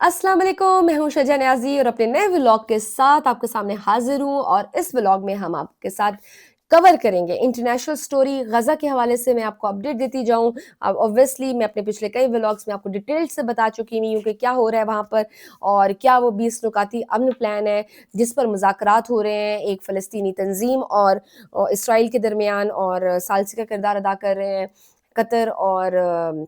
अस्सलाम वालेकुम, मैं हूँ शजा न्याज़ी और अपने नए व्लॉग के साथ आपके सामने हाज़िर हूँ और इस व्लॉग में हम आपके साथ कवर करेंगे इंटरनेशनल स्टोरी गज़ा के हवाले से मैं आपको अपडेट देती जाऊँ। अब ऑब्वियसली मैं अपने पिछले कई व्लॉग्स में आपको डिटेल से बता चुकी हुई हूँ कि क्या हो रहा है वहाँ पर और क्या वो 20 नुकाती अमन प्लान है जिस पर मुज़ाकरात हो रहे हैं एक फ़लस्तीनी तंज़ीम और इसराइल के दरमियान और सालसी का किरदार अदा कर रहे हैं कतर और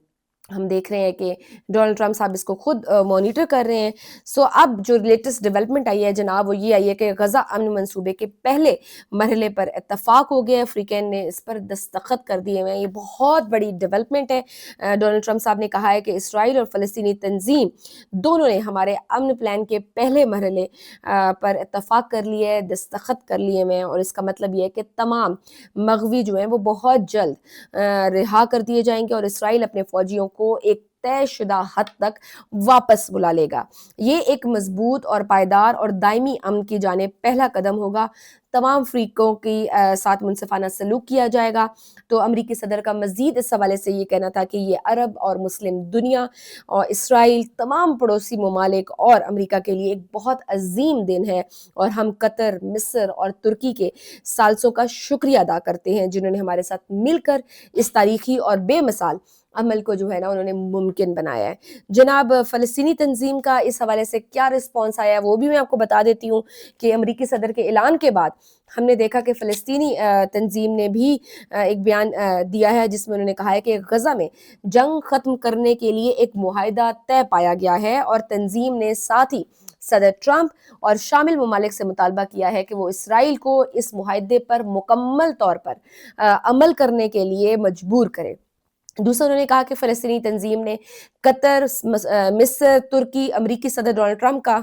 हम देख रहे हैं कि डोनाल्ड ट्रम्प साहब इसको खुद मॉनिटर कर रहे हैं। सो अब जो लेटेस्ट डेवलपमेंट आई है जनाब वो ये आई है कि गज़ा अमन मंसूबे के पहले मरहले पर इत्तफाक हो गया है, अफ्रीकन ने इस पर दस्तखत कर दिए हुए हैं। ये बहुत बड़ी डेवलपमेंट है। डोनाल्ड ट्रम्प साहब ने कहा है कि इसराइल और फ़लस्तीनी तंज़ीम दोनों ने हमारे अमन प्लान के पहले मरहले पर इत्तफाक कर लिया है, दस्तखत कर लिए हुए हैं और इसका मतलब ये है कि तमाम मग़वी जो हैं वो बहुत जल्द रिहा कर दिए जाएंगे और इसराइल अपने फ़ौजियों को एक तयशुदा हद तक वापस बुला लेगा। ये एक मजबूत और पायदार और दायमी अमन की जानिब पहला कदम होगा। तमाम फ़रीकों की साथ मुनसिफ़ाना सलूक किया जाएगा। तो अमरीकी सदर का मज़ीद इस हवाले से ये कहना था कि ये अरब और मुस्लिम दुनिया और इसराइल तमाम पड़ोसी ममालिक और अमरीका के लिए एक बहुत अज़ीम दिन है और हम कतर, मिस्र और तुर्की के सालसों का शुक्रिया अदा करते हैं जिन्होंने हमारे साथ मिलकर इस तारीखी और बेमिसाल अमल को जो है ना उन्होंने मुमकिन बनाया है। जनाब फ़लस्तीनी तंज़ीम का इस हवाले से क्या रिस्पॉन्स आया है वो भी मैं आपको बता देती हूँ कि अमरीकी सदर के ऐलान के बाद हमने देखा कि फ़लस्तीनी तंज़ीम ने भी एक बयान दिया है जिसमें उन्होंने कहा है कि गज़ा में जंग ख़त्म करने के लिए एक मुआहिदा तय पाया गया है और तंज़ीम ने साथ ही सदर ट्रंप और शामिल ममालिक से मुतालबा किया है कि वो इसराइल को इस मुआहिदे पर मुकम्मल तौर पर अमल करने के लिए मजबूर करे। दूसरा उन्होंने कहा कि फ़लस्तीनी तंज़ीम ने कतर, मिस्र, तुर्की, अमरीकी सदर डोनाल्ड ट्रंप का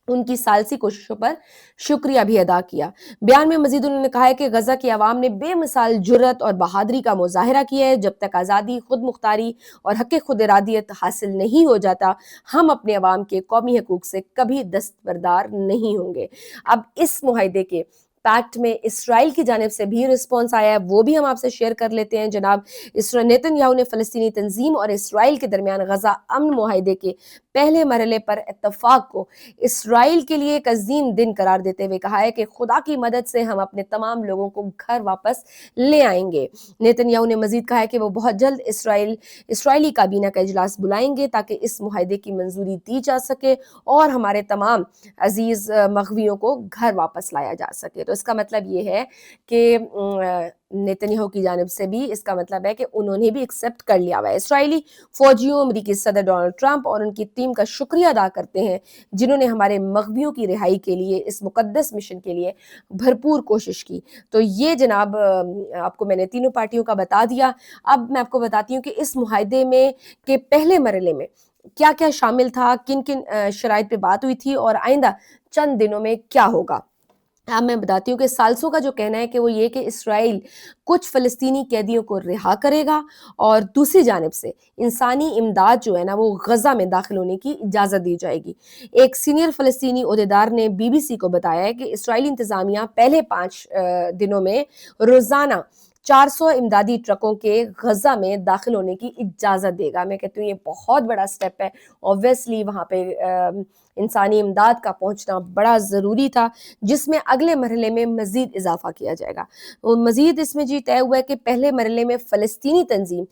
उनकी सालसी कोशिशों पर शुक्रिया भी अदा किया। बयान में मज़ीद उन्होंने कहा है कि गज़ा की आवाम ने बेमिसाल जुर्रत और बहादुरी का मुज़ाहिरा किया है। जब तक आज़ादी, खुद मुख्तारी और हक़ खुद इरादियत हासिल नहीं हो जाता, हम अपने अवाम के कौमी हकूक़ से कभी दस्तबरदार नहीं होंगे। अब इस मुआहिदे के पैक्ट में इसराइल की जानिब से भी रिस्पॉन्स आया है, वो भी हम आपसे शेयर कर लेते हैं। जनाब नेतन्याहू ने फ़लस्तीनी तंज़ीम और इसराइल के दरमियान गज़ा अमन मुआहिदे के पहले मरहले पर इत्तफ़ाक को इसराइल के लिए एक अज़ीम दिन करार देते हुए कहा है कि खुदा की मदद से हम अपने तमाम लोगों को घर वापस ले आएंगे। नेतन्याहू ने मज़ीद कहा है कि वो बहुत जल्द इसराइली काबीना का इजलास बुलाएंगे ताकि इस मुआहिदे की मंजूरी दी जा सके और हमारे तमाम अजीज़ मग़वियों को घर वापस लाया जा सके। तो इसका मतलब ये है कि नेतन्याहू की जानिब से भी इसका मतलब है कि उन्होंने भी एक्सेप्ट कर लिया हुआ है। इसराइली फ़ौजियों, अमरीकी सदर डोनाल्ड ट्रंप और उनकी टीम का शुक्रिया अदा करते हैं जिन्होंने हमारे मग़वियों की रिहाई के लिए इस मुक़द्दस मिशन के लिए भरपूर कोशिश की। तो ये जनाब आपको मैंने तीनों पार्टियों का बता दिया। अब मैं आपको बताती हूँ कि इस मुआहिदे में के पहले मरहले में क्या-क्या शामिल था, किन-किन शराइत पे बात हुई थी और आइंदा चंद दिनों में क्या होगा। अब मैं बताती हूँ कि साल्सों का जो कहना है कि वो ये कि इसराइल कुछ फ़लस्तीनी कैदियों को रिहा करेगा और दूसरी जानिब से इंसानी इमदाद जो है ना वो गज़ा में दाखिल होने की इजाज़त दी जाएगी। एक सीनियर फ़लस्तीनी ओहदेदार ने बीबीसी को बताया है कि इसराइली इंतज़ामिया पहले 5 दिनों में रोज़ाना 400 इमदादी ट्रकों के गज़ा में दाखिल होने की इजाज़त देगा। मैं कहती हूँ ये बहुत बड़ा स्टेप है। ऑब्वियसली वहाँ पे इंसानी इमदाद का पहुँचना बड़ा ज़रूरी था जिसमें अगले मरहले में मज़ीद इज़ाफ़ा किया जाएगा। मज़ीद इसमें जी तय हुआ है कि पहले मरहले में फ़लस्तीनी तंज़ीम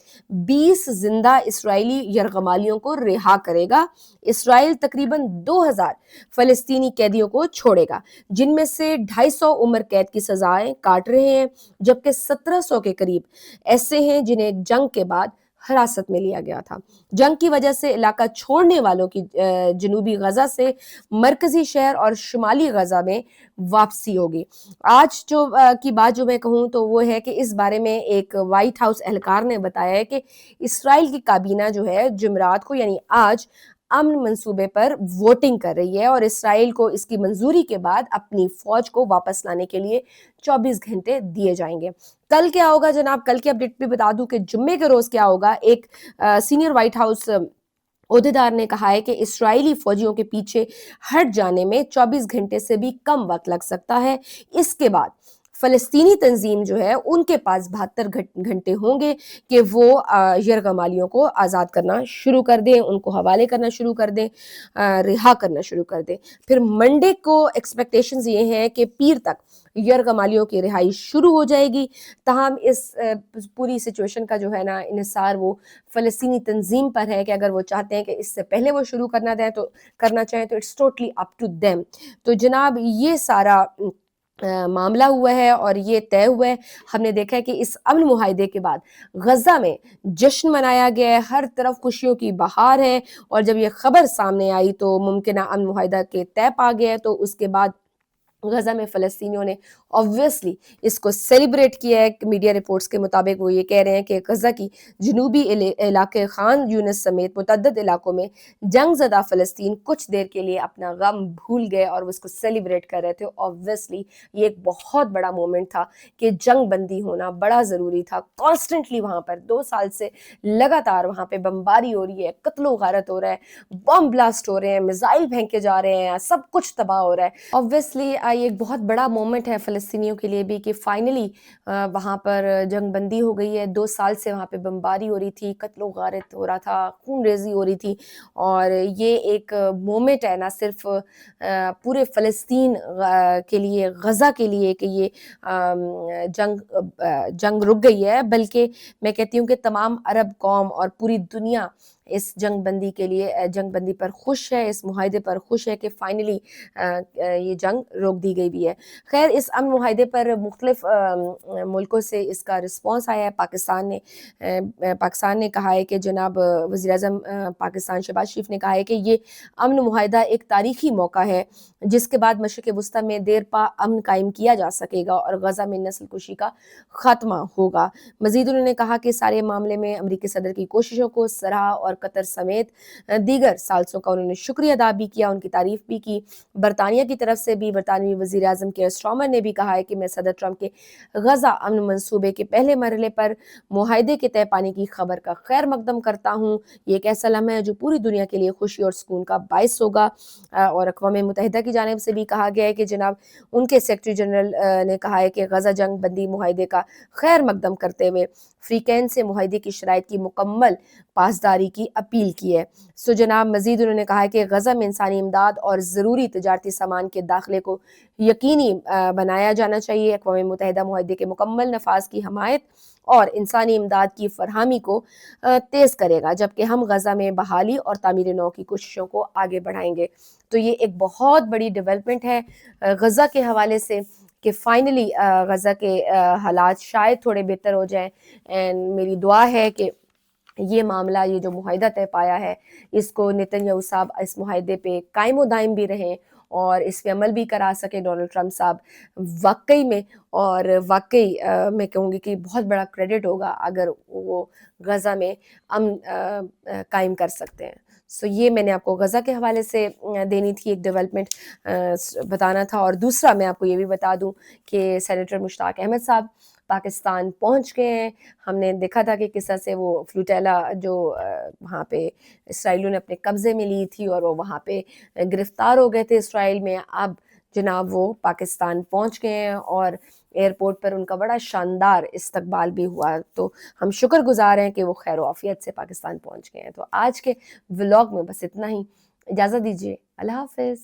20 ज़िंदा इसराइली यरग़मालियों को रिहा करेगा। इसराइल तकरीबन 2000 फ़लस्तीनी कैदियों को छोड़ेगा जिनमें से 250 उम्र कैद की सज़ाएँ काट रहे हैं जबकि 1700 के करीब ऐसे हैं जिन्हें जंग के बाद हिरासत में लिया गया था। जंग की वजह से इलाका छोड़ने वालों की जनूबी गज़ा से मरकज़ी शहर और शुमाली गज़ा में वापसी होगी। आज जो की बात जो मैं कहूँ तो वो है कि इस बारे में एक व्हाइट हाउस एहलकार ने बताया है कि इसराइल की काबीना जो है जुमेरात को यानी आज अमन मंसूबे पर वोटिंग कर रही है और इसराइल को इसकी मंजूरी के बाद अपनी फौज को वापस लाने के लिए 24 घंटे दिए जाएंगे। कल क्या होगा जनाब, कल की अपडेट भी बता दूं कि जुम्मे के रोज क्या होगा। एक सीनियर व्हाइट हाउस ओहदेदार ने कहा है कि इसराइली फौजियों के पीछे हट जाने में 24 घंटे से भी कम वक्त लग सकता है। इसके बाद फ़लस्तीनी तंज़ीम जो है उनके पास 72 घंटे होंगे कि वो यरगमालियों को आज़ाद करना शुरू कर दें, उनको हवाले करना शुरू कर दें, रिहा करना शुरू कर दें। फिर मंडे को एक्सपेक्टेशंस ये हैं कि पीर तक यरगमालियों की रिहाई शुरू हो जाएगी। ताहम इस पूरी सिचुएशन का जो है ना इन्हिसार वो फ़लस्तीनी तंज़ीम पर है कि अगर वो चाहते हैं कि इससे पहले वो शुरू करना चाहें तो it's totally up to them. तो जनाब ये सारा मामला हुआ है और ये तय हुआ है। हमने देखा है कि इस अमन मुआहदे के बाद गज़ा में जश्न मनाया गया है, हर तरफ खुशियों की बहार है, और जब ये खबर सामने आई तो मुमकिना अमन मुआहदा के तय पा गया है, तो उसके बाद गज़ा में फ़लस्तीनियों ने ऑब्वियसली इसको सेलिब्रेट किया है। मीडिया रिपोर्ट्स के मुताबिक वो ये कह रहे हैं कि गज़ा की जनूबी इलाके खान यूनिस समेत मुतअद्दिद इलाकों में जंग ज़दा फ़लस्तीन कुछ देर के लिए अपना गम भूल गए और वो इसको सेलिब्रेट कर रहे थे। ऑब्वियसली ये एक बहुत बड़ा मोमेंट था कि जंग बंदी होना बड़ा ज़रूरी था। कॉन्स्टेंटली वहाँ पर 2 साल से लगातार वहाँ पे बमबारी हो रही है, कत्लो गारत हो रहा है, बम ब्लास्ट हो रहे हैं, मिसाइल फेंके जा रहे हैं, सब कुछ तबाह हो रहा है। ऑब्वियसली ये एक बहुत बड़ा मोमेंट है फ़लस्तीनियों के लिए भी कि फाइनली वहाँ पर जंग बंदी हो गई है। 2 साल से वहाँ पे बमबारी हो रही थी, कत्लो गारत हो रहा था, खून रेज़ी हो रही थी, और ये एक मोमेंट है ना सिर्फ़ पूरे फ़लस्तीन के लिए, गज़ा के लिए कि ये जंग रुक गई है, बल्कि मैं कहती हूँ कि तमाम अरब कौम और पूरी दुनिया इस जंग बंदी के लिए जंग बंदी पर खुश है, इस मुआहदे पर खुश है कि फाइनली ये जंग रोक दी गई भी है। खैर इस अमन मुआहदे पर मुख्तलिफ मुल्कों से इसका रिस्पॉन्स आया है। पाकिस्तान ने कहा है कि जनाब वज़ीर-ए-आज़म पाकिस्तान शहबाज शरीफ ने कहा है कि ये अमन मुआहदा एक तारीखी मौका है, जिसके बाद मशरिक़ वुस्ता में देर पा अमन कायम किया जा सकेगा और गज़ा में नस्ल कुशी का खात्मा होगा। मज़ीद उन्होंने कहा कि सारे मामले में अमरीकी सदर की कोशिशों को सराहा और कतर समेत दीगर साल्सों का उन्होंने शुक्रिया अदा भी किया, उनकी तारीफ भी की। बरतानिया की तरफ से भी बरतानवी वज़ीर आज़म केयर स्टारमर ने भी कहा है कि मैं सदर ट्रंप के गज़ा अमन मंसूबे के पहले मरहले पर मुआहदे के तय पाने की खबर का खैर मकदम करता हूँ। ये एक ऐसा लम्हा है जो पूरी दुनिया के लिए खुशी और सुकून का बाइस होगा। और अक़वाम मुत्तहिदा की जानिब से भी कहा गया है कि जनाब उनके सेक्रेटरी जनरल ने कहा है कि गज़ा जंग बंदी मुआहदे का खैर मकदम करते हुए फ्रीकैन से मुआहदे की शराइत की मुकम्मल पासदारी की अपील की है। सो जनाब मज़ीद उन्होंने कहा है कि गज़ा में इंसानी इमदाद और ज़रूरी तजारती सामान के दाखिले को यकीनी बनाया जाना चाहिए। अक़वाम मुत्तहिदा मुआहदे के मुकम्मल नफाज की हमायत और इंसानी इमदाद की फ़रहमी को तेज़ करेगा, जबकि हम गज़ा में बहाली और तामीर नौ की कोशिशों को आगे बढ़ाएंगे। तो ये एक बहुत बड़ी डेवलपमेंट है गज़ा के हवाले से कि फाइनली गज़ा के हालात शायद थोड़े बेहतर हो जाएँ। एंड मेरी दुआ है कि ये मामला, ये जो मुआहिदा तय पाया है, इसको नेतन्याहू साहब इस मुआहिदे पे कायम व दायम भी रहें और इस पे अमल भी करा सकें डोनाल्ड ट्रंप साहब वाक़ई में। और वाक़ई मैं कहूँगी कि बहुत बड़ा क्रेडिट होगा अगर वो गज़ा में कायम कर सकते हैं। सो ये मैंने आपको गज़ा के हवाले से देनी थी, एक डेवलपमेंट बताना था। और दूसरा मैं आपको ये भी बता दूँ कि सेनेटर मुश्ताक अहमद साहब पाकिस्तान पहुँच गए हैं। हमने देखा था कि किस तरह से वो फ्लूटेला जो वहाँ पे इसराइलियों ने अपने कब्ज़े में ली थी और वो वहाँ पे गिरफ़्तार हो गए थे इसराइल में। अब जनाब वो पाकिस्तान पहुँच गए हैं और एयरपोर्ट पर उनका बड़ा शानदार इस्तकबाल भी हुआ। तो हम शुक्रगुज़ार हैं कि वो खैर आफ़ियत से पाकिस्तान पहुँच गए हैं। तो आज के व्लॉग में बस इतना ही। इजाज़त दीजिए। अल्लाह हाफ़िज़।